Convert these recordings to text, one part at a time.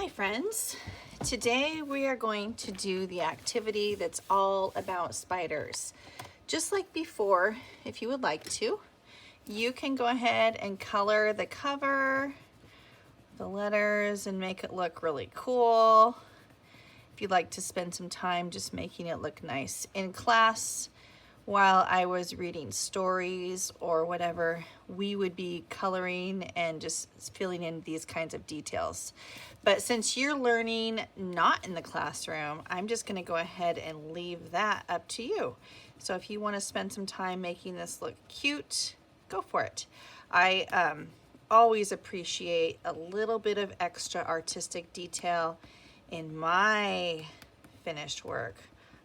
Hi friends, today we are going to do the activity that's all about spiders. Just like before, if you would like to, you can go ahead and color the cover, the letters, and make it look really cool. If you'd like to spend some time just making it look nice in class, while I was reading stories or whatever, we would be coloring and just filling in these kinds of details. But since you're learning not in the classroom, I'm just gonna go ahead and leave that up to you. So if you wanna spend some time making this look cute, go for it. I always appreciate a little bit of extra artistic detail in my finished work.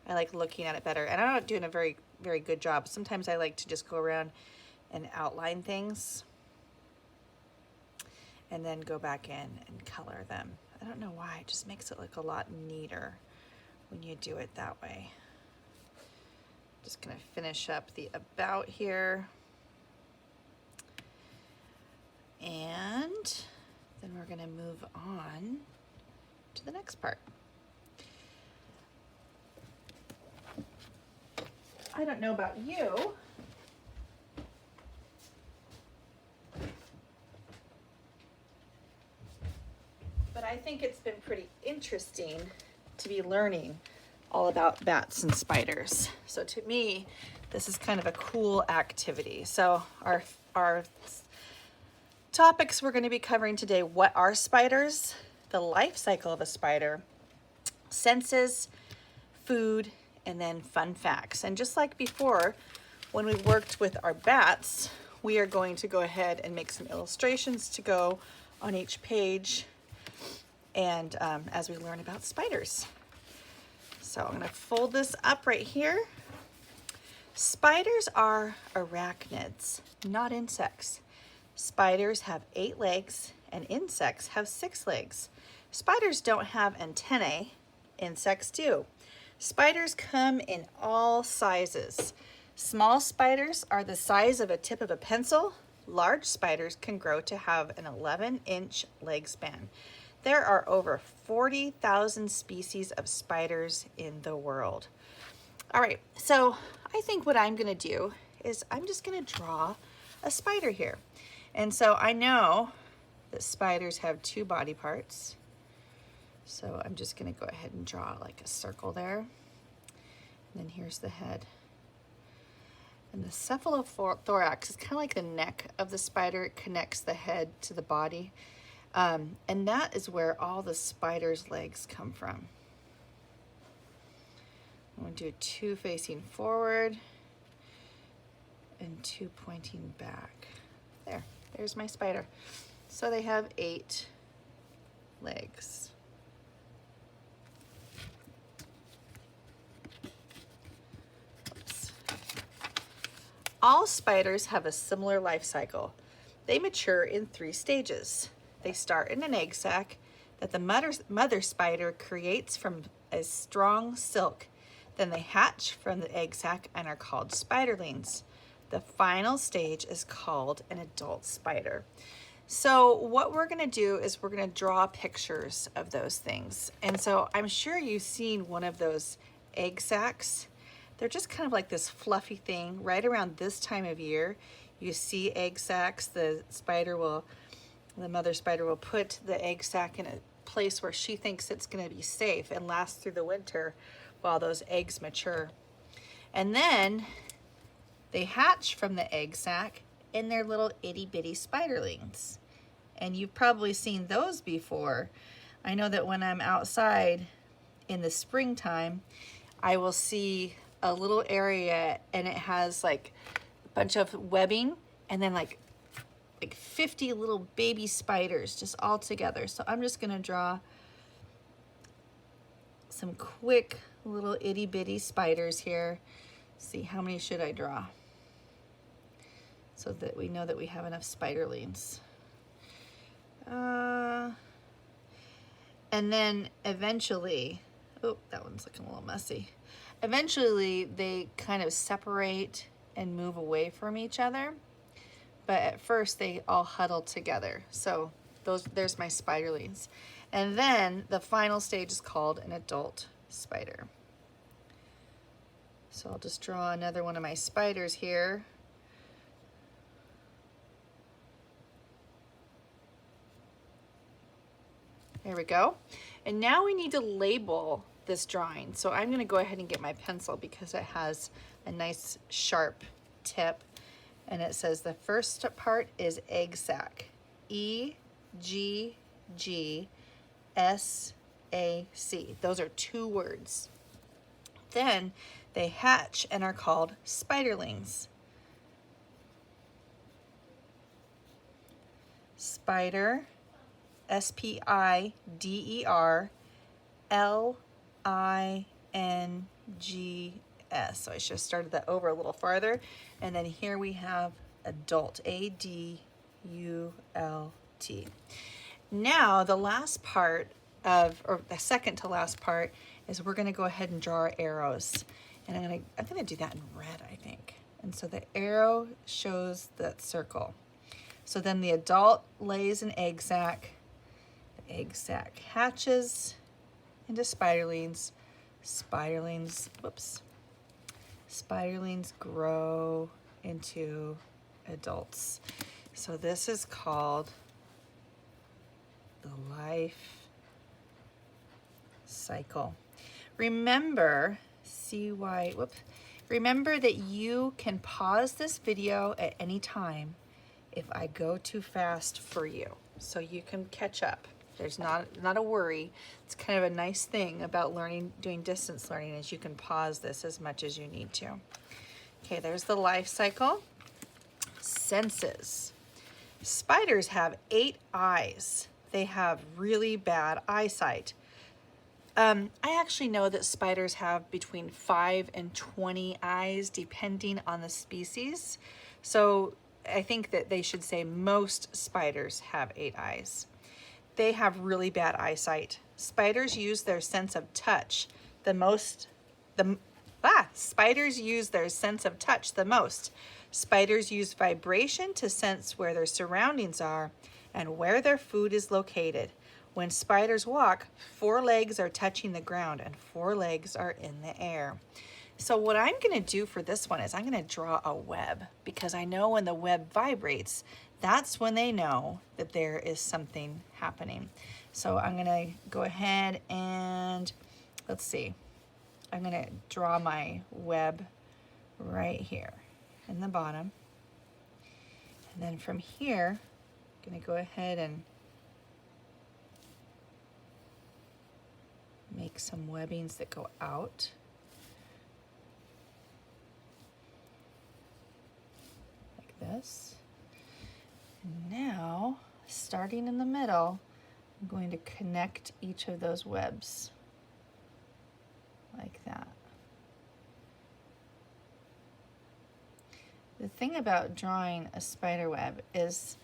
I like looking at it better, and I'm not doing a very good job. Sometimes I like to just go around and outline things and then go back in and color them. I don't know why, it just makes it look a lot neater when you do it that way. Just gonna finish up the about here. And then we're gonna move on to the next part. I don't know about you, but I think it's been pretty interesting to be learning all about bats and spiders. So to me, this is kind of a cool activity. So our topics we're going to be covering today: what are spiders, the life cycle of a spider, senses, food, and then fun facts. And just like before, when we worked with our bats, we are going to go ahead and make some illustrations to go on each page, and as we learn about spiders. So I'm going to fold this up right here. Spiders are arachnids, not insects. Spiders have 8 legs and insects have 6 legs. Spiders don't have antennae, insects do. Spiders come in all sizes. Small spiders are the size of a tip of a pencil. Large spiders can grow to have an 11-inch leg span. There are over 40,000 species of spiders in the world. All right, so I think what I'm gonna do is I'm just gonna draw a spider here. And so I know that spiders have 2 body parts. So I'm just gonna go ahead and draw like a circle there. And then here's the head. And the cephalothorax is kind of like the neck of the spider. It connects the head to the body. And that is where all the spider's legs come from. I'm gonna do 2 facing forward and 2 pointing back. There's my spider. So they have 8 legs. All spiders have a similar life cycle. They mature in 3 stages. They start in an egg sac that the mother spider creates from a strong silk. Then they hatch from the egg sac and are called spiderlings. The final stage is called an adult spider. So what we're gonna do is we're gonna draw pictures of those things. And so I'm sure you've seen one of those egg sacs. They're just kind of like this fluffy thing. Right around this time of year, you see egg sacs. The mother spider will put the egg sac in a place where she thinks it's gonna be safe and last through the winter while those eggs mature. And then they hatch from the egg sac and they're little itty bitty spiderlings. And you've probably seen those before. I know that when I'm outside in the springtime, I will see a little area and it has like a bunch of webbing and then like 50 little baby spiders just all together. So I'm just gonna draw some quick little itty bitty spiders here. See, how many should I draw so that we know that we have enough spiderlings. And then eventually, oh, that one's looking a little messy. Eventually, they kind of separate and move away from each other. But at first, they all huddle together. So there's my spiderlings. And then the final stage is called an adult spider. So I'll just draw another one of my spiders here. There we go. And now we need to label this drawing. So I'm gonna go ahead and get my pencil because it has a nice sharp tip. And it says the first part is egg sac. E-G-G-S-A-C. Those are 2 words. Then they hatch and are called spiderlings. Spider, S-P-I-D-E-R-L-I-N-G-S. So I should have started that over a little farther. And then here we have adult, A-D-U-L-T. Now the last part of, or the second to last part, is we're gonna go ahead and draw our arrows. And I'm gonna do that in red, I think. And so the arrow shows that circle. So then the adult lays an egg sac. The egg sac hatches into spiderlings. Spiderlings grow into adults. So this is called the life cycle. Remember, remember that you can pause this video at any time if I go too fast for you, so you can catch up. There's not a worry. It's kind of a nice thing about doing distance learning, is you can pause this as much as you need to. Okay, there's the life cycle. Senses. Spiders have 8 eyes. They have really bad eyesight. I actually know that spiders have between 5 and 20 eyes, depending on the species. So I think that they should say most spiders have 8 eyes. They have really bad eyesight. Spiders use their sense of touch the most. Spiders use their sense of touch the most. Spiders use vibration to sense where their surroundings are and where their food is located. When spiders walk, 4 legs are touching the ground and 4 legs are in the air. So what I'm gonna do for this one is I'm gonna draw a web, because I know when the web vibrates, that's when they know that there is something happening. So I'm gonna go ahead and, let's see, I'm gonna draw my web right here in the bottom. And then from here, I'm gonna go ahead and make some webbings that go out. Like this. And now, starting in the middle, I'm going to connect each of those webs like that. The thing about drawing a spider web is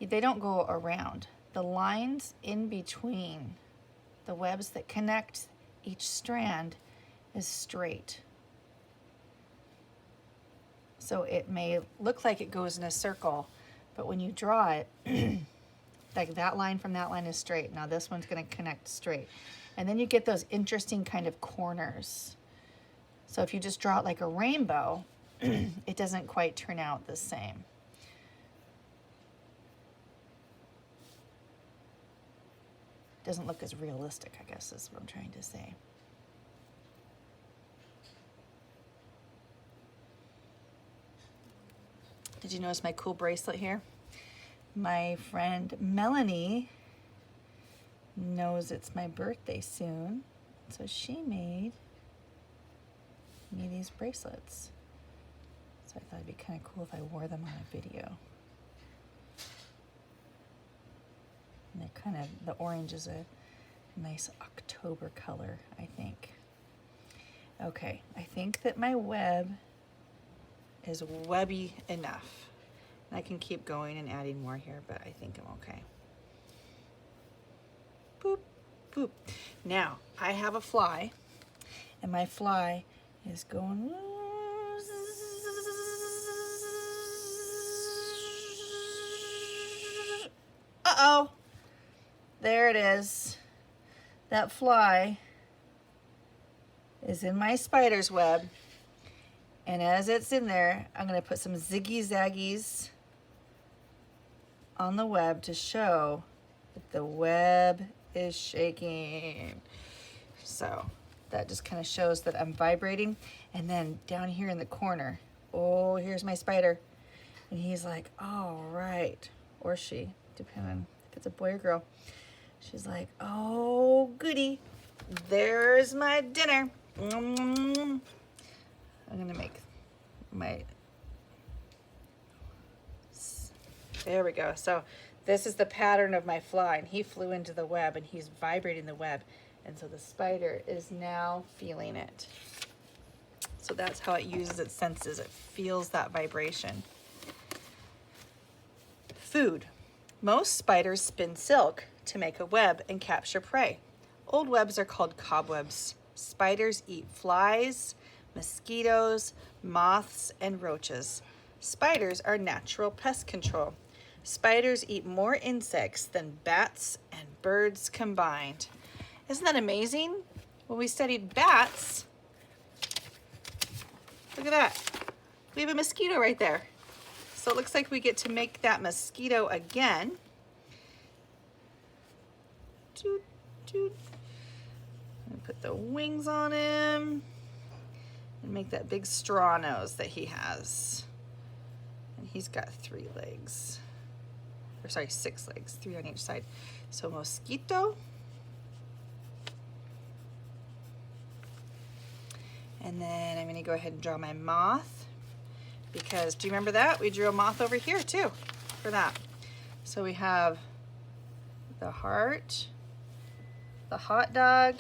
they don't go around. The lines in between the webs that connect each strand is straight. So it may look like it goes in a circle, but when you draw it, like that line from that line is straight. Now this one's gonna connect straight. And then you get those interesting kind of corners. So if you just draw it like a rainbow, it doesn't quite turn out the same. Doesn't look as realistic, I guess is what I'm trying to say. Did you notice my cool bracelet here? My friend Melanie knows it's my birthday soon, so she made me these bracelets. So I thought it'd be kind of cool if I wore them on a video. And they're kind of, the orange is a nice October color, I think. Okay, I think that my web is webby enough. And I can keep going and adding more here, but I think I'm okay. Boop, boop. Now, I have a fly, and my fly is going. Uh-oh. There it is. that fly is in my spider's web. And as it's in there, I'm gonna put some ziggy zaggies on the web to show that the web is shaking. So that just kind of shows that I'm vibrating. And then down here in the corner, oh, here's my spider. And he's like, all right, or she, depending on if it's a boy or girl. She's like, oh, goody, there's my dinner. I'm gonna make my, there we go. So this is the pattern of my fly, and he flew into the web and he's vibrating the web. And so the spider is now feeling it. So that's how it uses its senses. It feels that vibration. Food. Most spiders spin silk to make a web and capture prey. Old webs are called cobwebs. Spiders eat flies, mosquitoes, moths, and roaches. Spiders are natural pest control. Spiders eat more insects than bats and birds combined. Isn't that amazing? When we studied bats, look at that. We have a mosquito right there. So it looks like we get to make that mosquito again. Toot, toot. And put the wings on him and make that big straw nose that he has. And he's got 3 legs. Or sorry, 6 legs, 3 on each side. So mosquito. And then I'm gonna go ahead and draw my moth, because do you remember that? We drew a moth over here too for that. So we have the heart, the hot dog,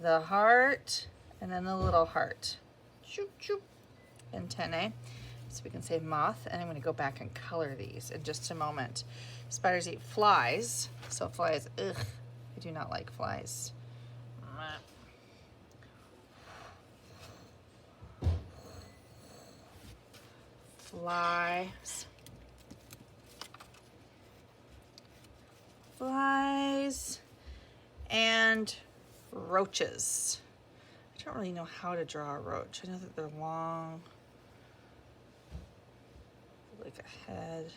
the heart, and then the little heart. Choop, choop. Antennae. So we can say moth, and I'm gonna go back and color these in just a moment. Spiders eat flies, so flies, ugh, I do not like flies. Flies. Flies and roaches. I don't really know how to draw a roach. I know that they're long, like a head.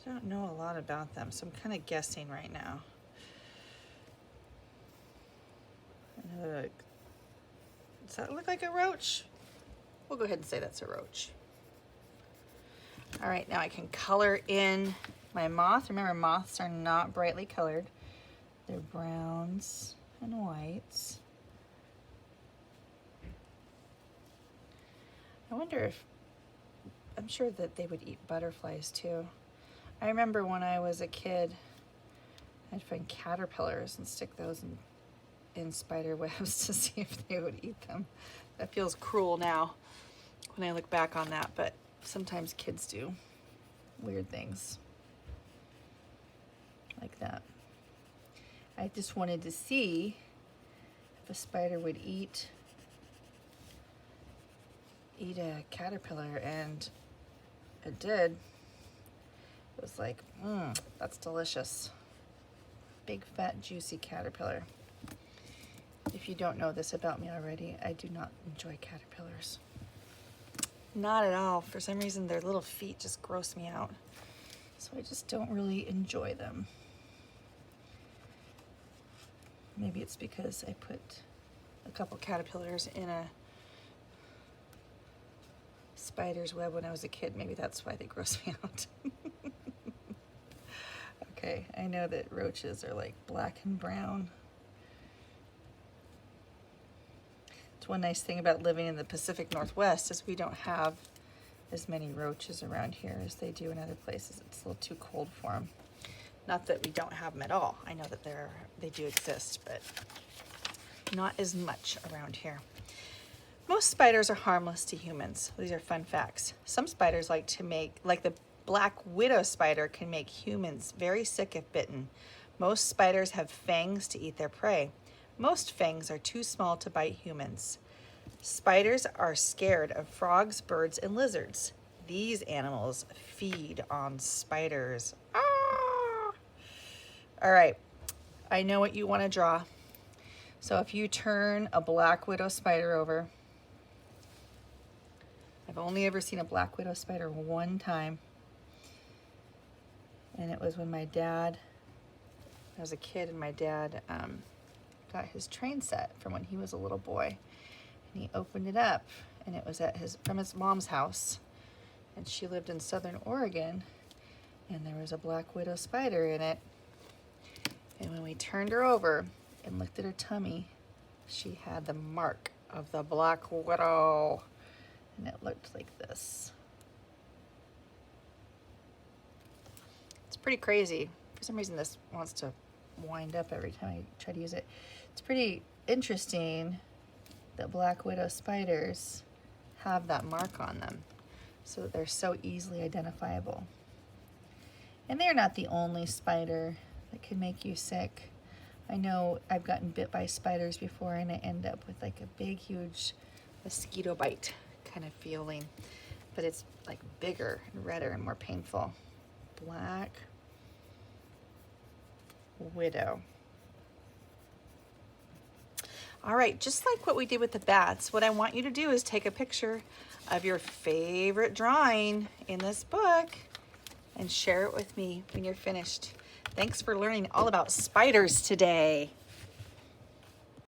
I don't know a lot about them, so I'm kind of guessing right now. I know that. Does that look like a roach? We'll go ahead and say that's a roach. All right, now I can color in my moth. Remember, moths are not brightly colored. They're browns and whites. I wonder if, I'm sure that they would eat butterflies too. I remember when I was a kid, I'd find caterpillars and stick those in spider webs to see if they would eat them. That feels cruel now when I look back on that, but sometimes kids do weird things like that. I just wanted to see if a spider would eat a caterpillar, and it did. It was like, that's delicious. Big, fat, juicy caterpillar. If you don't know this about me already, I do not enjoy caterpillars. Not at all. For some reason, their little feet just gross me out. So I just don't really enjoy them. Maybe it's because I put a couple caterpillars in a spider's web when I was a kid. Maybe that's why they gross me out. Okay, I know that roaches are like black and brown. It's one nice thing about living in the Pacific Northwest is we don't have as many roaches around here as they do in other places. It's a little too cold for them. Not that we don't have them at all. I know that they do exist, but not as much around here. Most spiders are harmless to humans. These are fun facts. Some spiders like the black widow spider can make humans very sick if bitten. Most spiders have fangs to eat their prey. Most fangs are too small to bite humans. Spiders are scared of frogs, birds, and lizards. These animals feed on spiders. Ah! All right, I know what you want to draw. So if you turn a black widow spider over, I've only ever seen a black widow spider one time. And it was when my dad, I was a kid, and my dad got his train set from when he was a little boy. And he opened it up, and it was from his mom's house. And she lived in Southern Oregon, and there was a black widow spider in it. And when we turned her over and looked at her tummy, she had the mark of the black widow, and it looked like this. It's pretty crazy. For some reason this wants to wind up every time I try to use it. It's pretty interesting that black widow spiders have that mark on them, so that they're so easily identifiable. And they're not the only spider that can make you sick. I know I've gotten bit by spiders before, and I end up with like a big, huge mosquito bite kind of feeling, but it's like bigger and redder and more painful. Black widow. All right, just like what we did with the bats, what I want you to do is take a picture of your favorite drawing in this book and share it with me when you're finished. Thanks for learning all about spiders today.